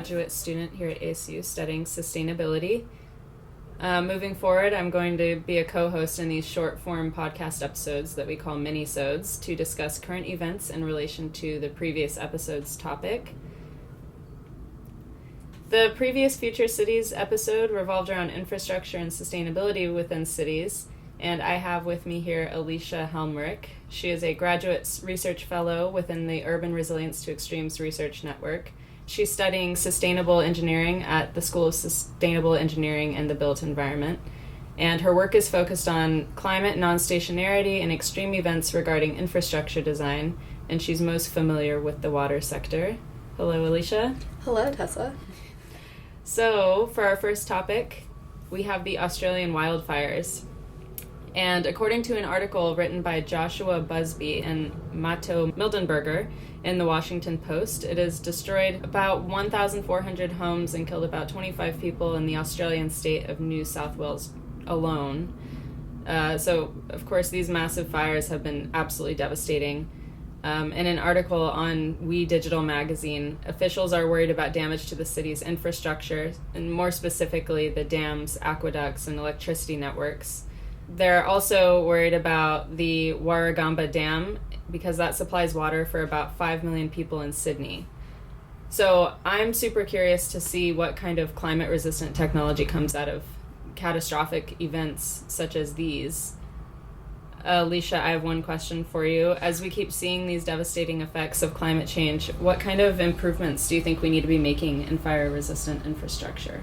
graduate student here at ASU studying sustainability. Moving forward, I'm going to be a co-host in these short-form podcast episodes that we call Minisodes to discuss current events in relation to the previous episode's topic. The previous Future Cities episode revolved around infrastructure and sustainability within cities, and I have with me here Alysha Helmrich. She is a graduate research fellow within the Urban Resilience to Extremes Research Network. She's studying sustainable engineering at the School of Sustainable Engineering and the Built Environment, and her work is focused on climate non-stationarity and extreme events regarding infrastructure design, and she's most familiar with the water sector. Hello, Alysha. Hello, Tessa. So, for our first topic, we have the Australian wildfires. And according to an article written by Joshua Busby and Matto Mildenberger in the Washington Post, it has destroyed about 1,400 homes and killed about 25 people in the Australian state of New South Wales alone. So, of course, these massive fires have been absolutely devastating. In an article on We Digital magazine, officials are worried about damage to the city's infrastructure, and more specifically, the dams, aqueducts, and electricity networks. They're also worried about the Warragamba Dam because that supplies water for about 5 million people in Sydney. So I'm super curious to see what kind of climate-resistant technology comes out of catastrophic events such as these. Alysha, I have one question for you. As we keep seeing these devastating effects of climate change, what kind of improvements do you think we need to be making in fire-resistant infrastructure?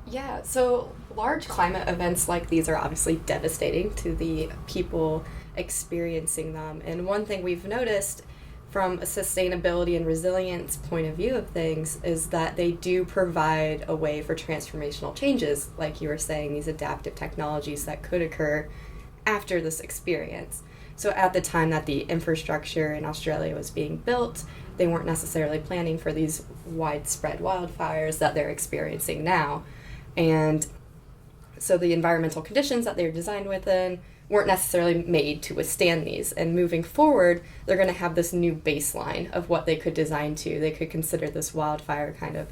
Yeah, so large climate events like these are obviously devastating to the people experiencing them. And one thing we've noticed from a sustainability and resilience point of view of things is that they do provide a way for transformational changes, like you were saying, these adaptive technologies that could occur after this experience. So at the time that the infrastructure in Australia was being built, they weren't necessarily planning for these widespread wildfires that they're experiencing now. And so the environmental conditions that they're designed within weren't necessarily made to withstand these. And moving forward, they're going to have this new baseline of what they could design to. They could consider this wildfire kind of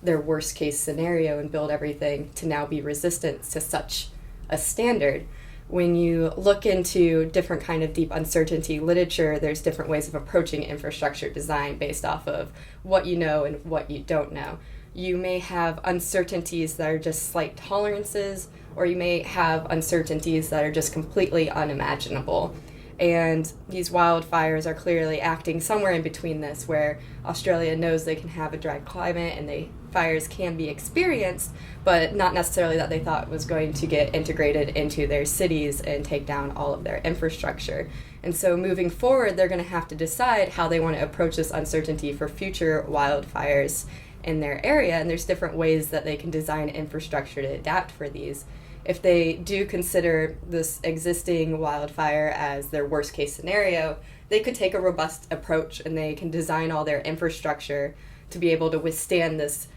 their worst case scenario and build everything to now be resistant to such a standard. When you look into different kind of deep uncertainty literature, there's different ways of approaching infrastructure design based off of what you know and what you don't know. You may have uncertainties that are just slight tolerances, or you may have uncertainties that are just completely unimaginable. And these wildfires are clearly acting somewhere in between this, where Australia knows they can have a dry climate and fires can be experienced, but not necessarily that they thought was going to get integrated into their cities and take down all of their infrastructure. And so moving forward, they're going to have to decide how they want to approach this uncertainty for future wildfires in their area, and there's different ways that they can design infrastructure to adapt for these. If they do consider this existing wildfire as their worst case scenario, they could take a robust approach and they can design all their infrastructure to be able to withstand this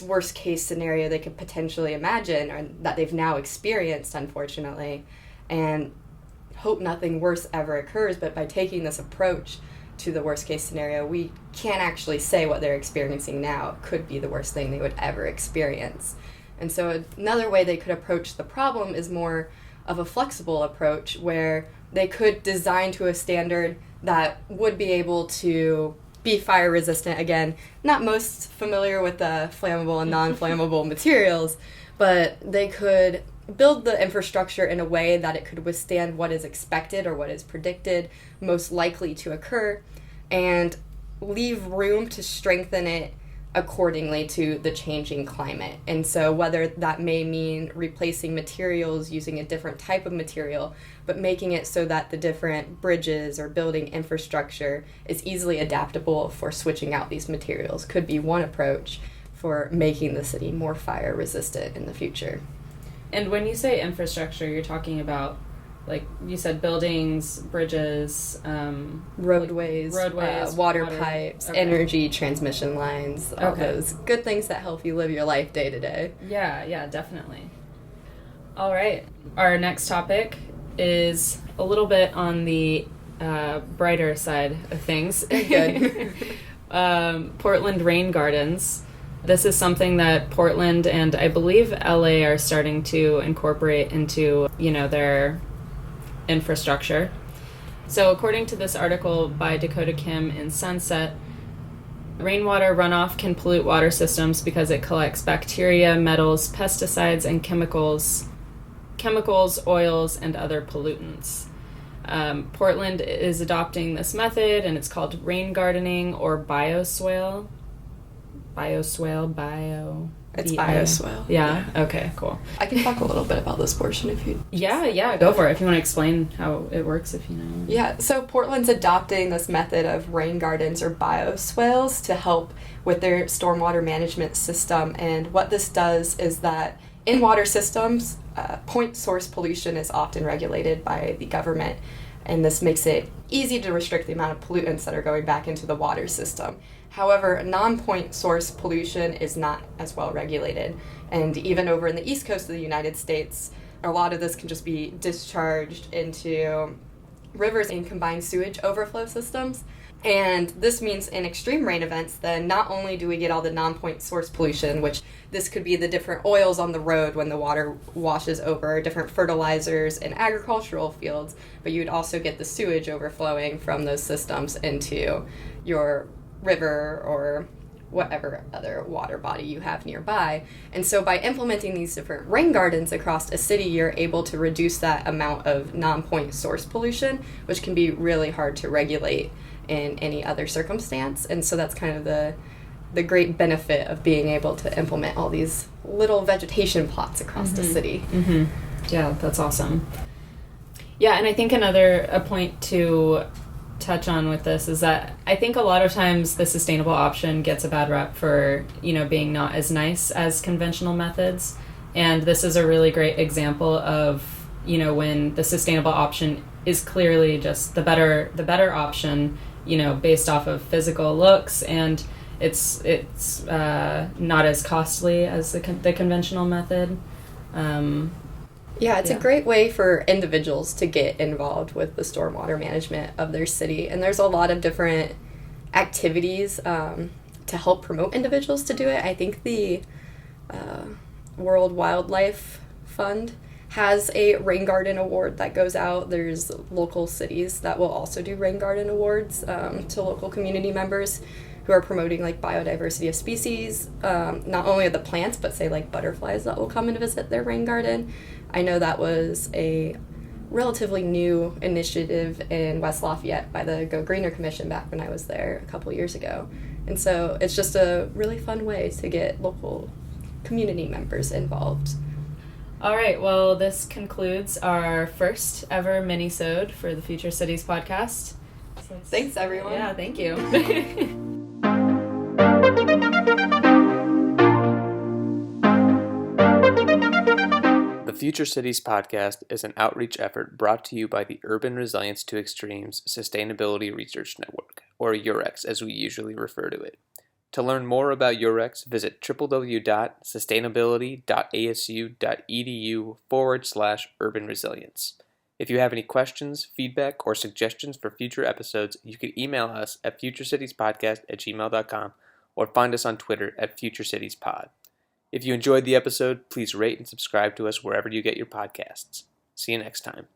worst case scenario they could potentially imagine, or that they've now experienced, unfortunately, and hope nothing worse ever occurs. But by taking this approach to the worst case scenario, we can't actually say what they're experiencing now could be the worst thing they would ever experience. And so another way they could approach the problem is more of a flexible approach, where they could design to a standard that would be able to be fire resistant. Again, not most familiar with the flammable and non-flammable materials, but they could build the infrastructure in a way that it could withstand what is expected or what is predicted most likely to occur, and leave room to strengthen it accordingly to the changing climate. And so whether that may mean replacing materials using a different type of material, but making it so that the different bridges or building infrastructure is easily adaptable for switching out these materials could be one approach for making the city more fire resistant in the future. And when you say infrastructure, you're talking about, like you said, buildings, bridges, roadways, water pipes, okay. Energy transmission lines, all those good things that help you live your life day to day. Yeah, definitely. All right. Our next topic is a little bit on the brighter side of things. Good. Portland rain gardens. This is something that Portland and I believe LA are starting to incorporate into, their infrastructure. So according to this article by Dakota Kim in Sunset, rainwater runoff can pollute water systems because it collects bacteria, metals, pesticides, and chemicals, oils, and other pollutants. Portland is adopting this method, and it's called rain gardening or bioswale. It's bioswale. Yeah? Okay, cool. I can talk a little bit about this portion if you... Yeah, go for it. If you want to explain how it works, if you know. Yeah, so Portland's adopting this method of rain gardens or bioswales to help with their stormwater management system. And what this does is that in water systems, point source pollution is often regulated by the government. And this makes it easy to restrict the amount of pollutants that are going back into the water system. However, non-point source pollution is not as well regulated. And even over in the east coast of the United States, a lot of this can just be discharged into rivers and combined sewage overflow systems. And this means in extreme rain events, then not only do we get all the non-point source pollution, which this could be the different oils on the road when the water washes over, different fertilizers in agricultural fields, but you'd also get the sewage overflowing from those systems into your river or whatever other water body you have nearby. And so by implementing these different rain gardens across a city, you're able to reduce that amount of non-point source pollution, which can be really hard to regulate in any other circumstance. And so that's kind of the great benefit of being able to implement all these little vegetation plots across the city. Mm-hmm. Yeah, that's awesome. Yeah, and I think a point to touch on with this is that I think a lot of times the sustainable option gets a bad rep for, being not as nice as conventional methods. And this is a really great example of, when the sustainable option is clearly just the better option, based off of physical looks, and it's not as costly as the conventional method. It's a great way for individuals to get involved with the stormwater management of their city. And there's a lot of different activities to help promote individuals to do it. I think the World Wildlife Fund has a rain garden award that goes out. There's local cities that will also do rain garden awards to local community members who are promoting like biodiversity of species, not only of the plants, but say like butterflies that will come and visit their rain garden. I know that was a relatively new initiative in West Lafayette by the Go Greener Commission back when I was there a couple years ago. And so it's just a really fun way to get local community members involved. All right, well, this concludes our first ever Minisode for the Future Cities podcast. Thanks, everyone. Yeah, thank you. The Future Cities podcast is an outreach effort brought to you by the Urban Resilience to Extremes Sustainability Research Network, or UREX as we usually refer to it. To learn more about UREX, visit www.sustainability.asu.edu/urban resilience. If you have any questions, feedback, or suggestions for future episodes, you can email us at futurecitiespodcast@gmail.com or find us on Twitter at FutureCitiesPod. If you enjoyed the episode, please rate and subscribe to us wherever you get your podcasts. See you next time.